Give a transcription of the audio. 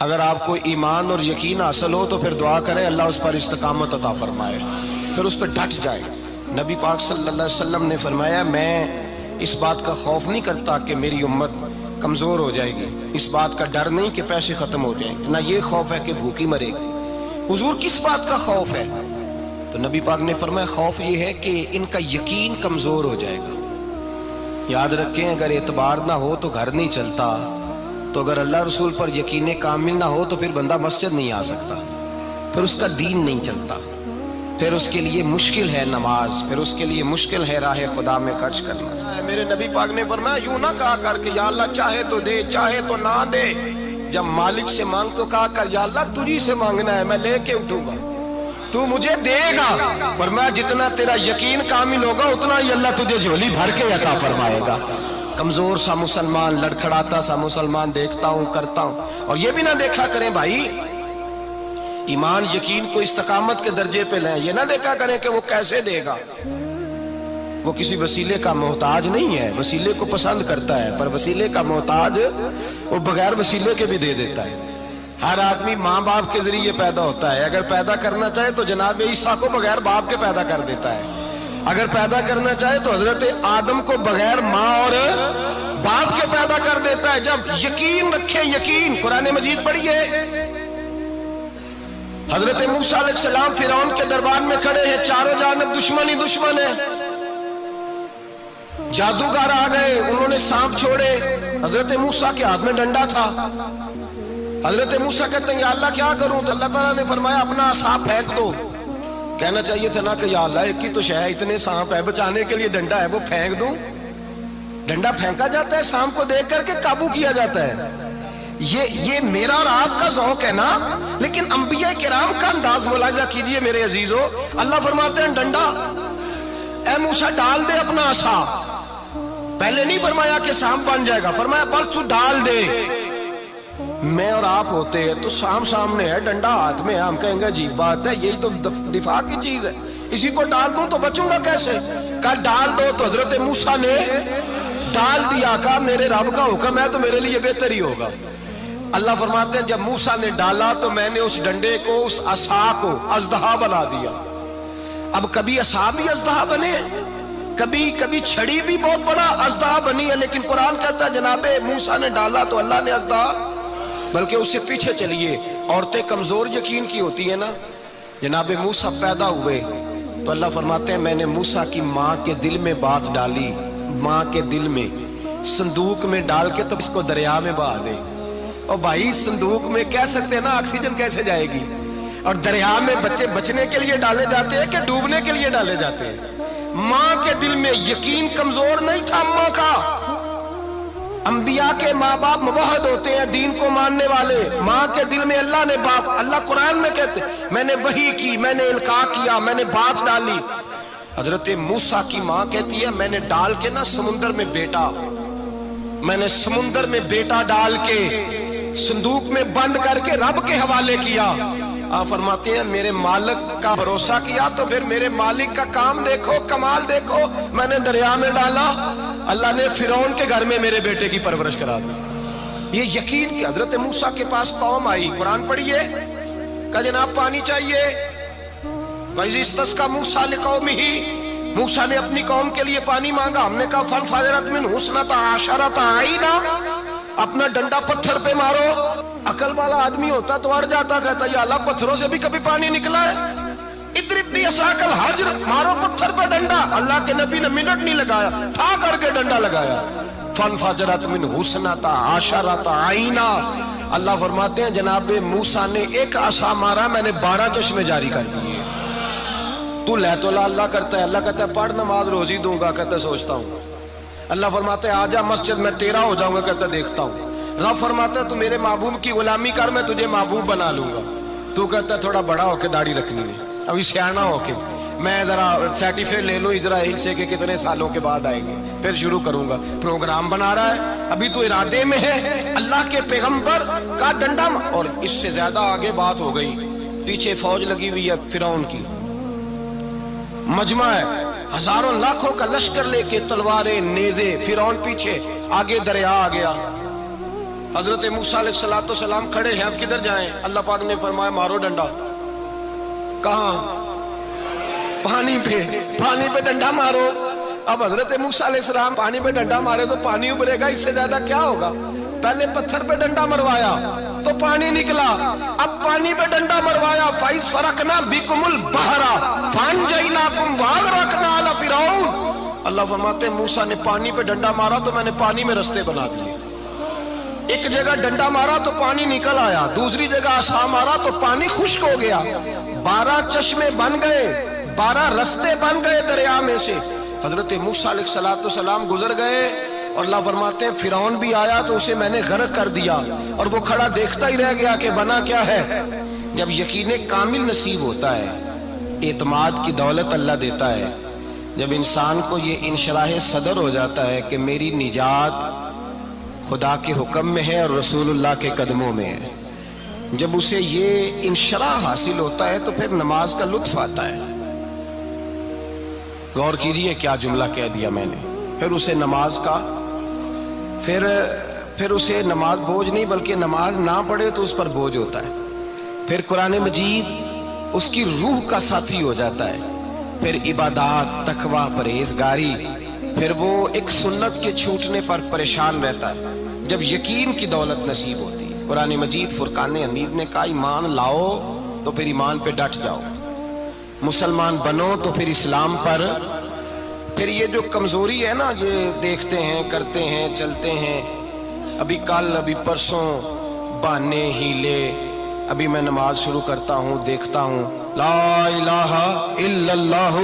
اگر آپ کو ایمان اور یقین حاصل ہو تو پھر دعا کریں اللہ اس پر استقامت عطا فرمائے، پھر اس پہ ڈٹ جائے۔ نبی پاک صلی اللہ علیہ وسلم نے فرمایا میں اس بات کا خوف نہیں کرتا کہ میری امت کمزور ہو جائے گی، اس بات کا ڈر نہیں کہ پیسے ختم ہو جائیں، نہ یہ خوف ہے کہ بھوکی مرے گی۔ حضور کس بات کا خوف ہے؟ تو نبی پاک نے فرمایا خوف یہ ہے کہ ان کا یقین کمزور ہو جائے گا۔ یاد رکھیں اگر اعتبار نہ ہو تو گھر نہیں چلتا، تو اگر اللہ رسول پر یقین کامل نہ ہو تو پھر بندہ مسجد نہیں آ سکتا، پھر اس کا دین نہیں چلتا، پھر اس کے لیے مشکل ہے نماز، پھر اس کے لیے مشکل ہے راہ خدا میں خرچ کرنا۔ میرے نبی پاک نے فرمایا یوں نہ کہا کر کہ یا اللہ چاہے تو دے چاہے تو نہ دے، جب مالک سے مانگ تو کہا کر یا اللہ تجھی سے مانگنا ہے، میں لے کے اٹھوں گا، تو مجھے دے گا۔ فرمایا جتنا تیرا یقین کامل ہوگا اتنا ہی اللہ تجھے جھولی بھر کے عطا فرمائے گا۔ کمزور سا مسلمان، لڑکھڑاتا سا مسلمان دیکھتا ہوں کرتا ہوں، اور یہ بھی نہ دیکھا کریں بھائی ایمان یقین کو استقامت کے درجے پہ لیں، یہ نہ دیکھا کریں کہ وہ کیسے دے گا، وہ کسی وسیلے کا محتاج نہیں ہے، وسیلے کو پسند کرتا ہے، پر وسیلے کا محتاج وہ بغیر وسیلے کے بھی دے دیتا ہے۔ ہر آدمی ماں باپ کے ذریعے پیدا ہوتا ہے، اگر پیدا کرنا چاہے تو جناب عیسیٰ کو بغیر باپ کے پیدا کر دیتا ہے، اگر پیدا کرنا چاہے تو حضرت آدم کو بغیر ماں اور باپ کے پیدا کر دیتا ہے۔ جب یقین رکھے، یقین قرآن مجید پڑھیے، حضرت موسیٰ علیہ السلام فرعون کے دربار میں کھڑے ہیں، چاروں جانب دشمن ہی دشمن ہے، جادوگر آ گئے، انہوں نے سانپ چھوڑے، حضرت موسیٰ کے ہاتھ میں ڈنڈا تھا۔ حضرت موسیٰ کہتے ہیں یا اللہ کیا کروں؟ تو اللہ تعالیٰ نے فرمایا اپنا عصا پھینک دو۔ کہنا چاہیے تھا نا کہ یا اللہ ایک ہی تو شے ہے، اتنے سانپ ہے، بچانے کے لیے ڈنڈا ہے وہ پھینک دوں؟ ڈنڈا پھینکا جاتا ہے، سانپ کو دیکھ کر کے قابو کیا جاتا ہے۔ یہ میرا اور آپ کا ذوق ہے نا، لیکن انبیاء کرام کا انداز ملاحظہ کیجئے میرے عزیزو۔ اللہ فرماتے ہیں ڈنڈا، اے موسیٰ ڈال دے اپنا عصا۔ پہلے نہیں فرمایا کہ سانپ بن جائے گا، فرمایا بس تو ڈال دے۔ میں اور آپ ہوتے ہیں تو سام سامنے ہے، ڈنڈا ہاتھ میں ہے، ہم کہیں گے عجیب بات ہے، یہی تو دفاع کی چیز ہے، اسی کو ڈال دوں تو بچوں گا کیسے؟ کہا ڈال دو، تو حضرت موسیٰ نے ڈال دیا، کہا میرے رب کا حکم ہے تو میرے لیے بہتر ہی ہوگا۔ اللہ فرماتے ہیں جب موسیٰ نے ڈالا تو میں نے اس ڈنڈے کو، اس عصا کو اژدہا بنا دیا۔ اب کبھی عصا بھی اژدہا بنے، کبھی چھڑی بھی بہت بڑا اژدہا بنی ہے، لیکن قرآن کہتا ہے جناب موسیٰ نے ڈالا تو اللہ نے اژدہا، بلکہ اس سے پیچھے چلیے، عورتیں کمزور یقین کی ہوتی ہیں نا۔ جناب موسیٰ پیدا ہوئے تو اللہ فرماتے ہیں میں نے موسیٰ کی ماں کے دل میں بات ڈالی، ماں کے دل میں، صندوق میں ڈال کے تو اس کو دریا میں بہا دے۔ اور بھائی صندوق میں کہہ سکتے ہیں نا آکسیجن کیسے جائے گی، اور دریا میں بچے بچنے کے لیے ڈالے جاتے ہیں کہ ڈوبنے کے لیے ڈالے جاتے ہیں؟ ماں کے دل میں یقین کمزور نہیں تھا ماں کا۔ انبیاء کے ماں باپ موحد ہوتے ہیں، دین کو ماننے والے، ماں کے دل میں اللہ نے بات، اللہ قرآن میں کہتے میں نے وحی کی، میں نے القاء کیا، میں نے بات ڈالی۔ حضرت موسیٰ کی ماں کہتی ہے میں نے ڈال کے نا سمندر میں بیٹا، میں نے سمندر میں بیٹا ڈال کے صندوق میں بند کر کے رب کے حوالے کیا۔ آپ فرماتے ہیں میرے مالک کا بھروسہ کیا تو پھر میرے مالک کا کام دیکھو، کمال دیکھو، میں نے دریا میں ڈالا، اللہ نے فرعون کے گھر میں میرے بیٹے کی پرورش کرا دی۔ یہ یقین کہ حضرت موسیٰ کے پاس قوم آئی، قرآن پڑھیے، کہ جناب پانی چاہیے، وَإِذِ اسْتَسْقَىٰ مُوسَىٰ لِقَوْمِهِ، موسیٰ نے اپنی قوم کے لیے پانی مانگا، ہم نے کہا فَانْفَجَرَتْ مِنْهُ اثْنَتَا عَشَرَةَ عَيْنًا، اپنا ڈنڈا پتھر پہ مارو۔ عقل والا آدمی ہوتا تو اڑ جاتا، کہتا یا اللہ پتھروں سے بھی کبھی پانی نکلا ہے؟ اضرب بعصاک الحجر، مارو پتھر پہ ڈنڈا۔ اللہ کے نبی نے منٹ نہیں لگایا، ٹھا کر کے ڈنڈا لگایا، فَانْفَجَرَتْ مِنْهُ اثْنَتَا عَشَرَةَ عَيْنًا۔ اللہ فرماتے ہیں جناب موسیٰ نے ایک عصا مارا، میں نے 12 چشمے جاری کر دیے۔ تو لے تو اللہ کرتا ہے، اللہ کہتا ہے پڑھ نماز روزی دوں گا، کہتا ہے سوچتا ہوں۔ اللہ فرماتے ہیں آجا مسجد میں تیرا ہو جاؤں گا، کہتا ہے دیکھتا ہوں۔ رب فرماتا ہے تو میرے محبوب کی غلامی کر، میں تجھے محبوب بنا لوں گا۔ تو کہتا ہے تھوڑا بڑا ہو کے داڑھی رکھنی ہے، ابھی سیاںہ ہو کے میں ذرا سرٹیفکیٹ لے لوں اسرائیل سے کہ کتنے سالوں کے بعد آئیں گے، پھر شروع کروں گا۔ پروگرام بنا رہا ہے، ابھی تو ارادے میں ہے۔ اللہ کے پیغمبر کا ڈنڈا، اور اس سے زیادہ آگے بات ہو گئی، پیچھے فوج لگی ہوئی ہے فرعون کی، مجمع ہے، ہزاروں لاکھوں کا لشکر لے کے، تلواریں نیزے، فرعون پیچھے، آگے دریا آ گیا۔ حضرت موسیٰ علیہ السلام کھڑے ہیں، اب کدھر جائیں؟ اللہ پاک نے فرمایا مارو ڈنڈا۔ کہاں؟ پانی پہ ڈنڈا مارو۔ اب حضرت موسیٰ علیہ السلام پانی پہ ڈنڈا مارے تو پانی ابھرے گا، اس سے زیادہ کیا ہوگا؟ پہلے پتھر پہ ڈنڈا مروایا تو پانی نکلا، اب پانی پہ ڈنڈا مروایا، فَإِذْ فَرَقْنَا بِكُمُ الْبَحْرَ فَأَنْجَيْنَاكُمْ وَأَغْرَقْنَا آلَ فِرْعَوْنَ۔ اللہ فرماتے ہیں موسیٰ نے پانی پہ ڈنڈا مارا تو میں نے پانی میں رستے بنا دیے۔ ایک جگہ ڈنڈا مارا تو پانی نکل آیا، دوسری جگہ عصا مارا تو پانی خشک ہو گیا، 12 چشمے بن گئے، 12 رستے بن گئے دریا میں سے۔ حضرت موسیٰ علیہ السلام گزر گئے اور اللہ فرماتے ہیں فرعون بھی آیا تو اسے میں نے غرق کر دیا، اور وہ کھڑا دیکھتا ہی رہ گیا کہ بنا کیا ہے۔ جب یقین کامل نصیب ہوتا ہے، اعتماد کی دولت اللہ دیتا ہے، جب انسان کو یہ انشراح صدر ہو جاتا ہے کہ میری نجات خدا کے حکم میں ہے اور رسول اللہ کے قدموں میں ہے، جب اسے یہ انشراح حاصل ہوتا ہے تو پھر نماز کا لطف آتا ہے۔ غور کیجئے کیا جملہ کہہ دیا میں نے، پھر اسے نماز کا پھر اسے نماز بوجھ نہیں بلکہ نماز نہ پڑھے تو اس پر بوجھ ہوتا ہے، پھر قرآن مجید اس کی روح کا ساتھی ہو جاتا ہے، پھر عبادات، تقوی، پرہیزگاری، پھر وہ ایک سنت کے چھوٹنے پر پریشان رہتا ہے جب یقین کی دولت نصیب ہوتی ہے۔ قرآن مجید فرقان حمید نے کہا ایمان لاؤ تو پھر ایمان پہ ڈٹ جاؤ، مسلمان بنو تو پھر اسلام پر۔ پھر یہ جو کمزوری ہے نا، یہ دیکھتے ہیں، کرتے ہیں، چلتے ہیں، ابھی کل ابھی پرسوں، بہانے ہیلے، ابھی میں نماز شروع کرتا ہوں، دیکھتا ہوں لا الہ الا اللہ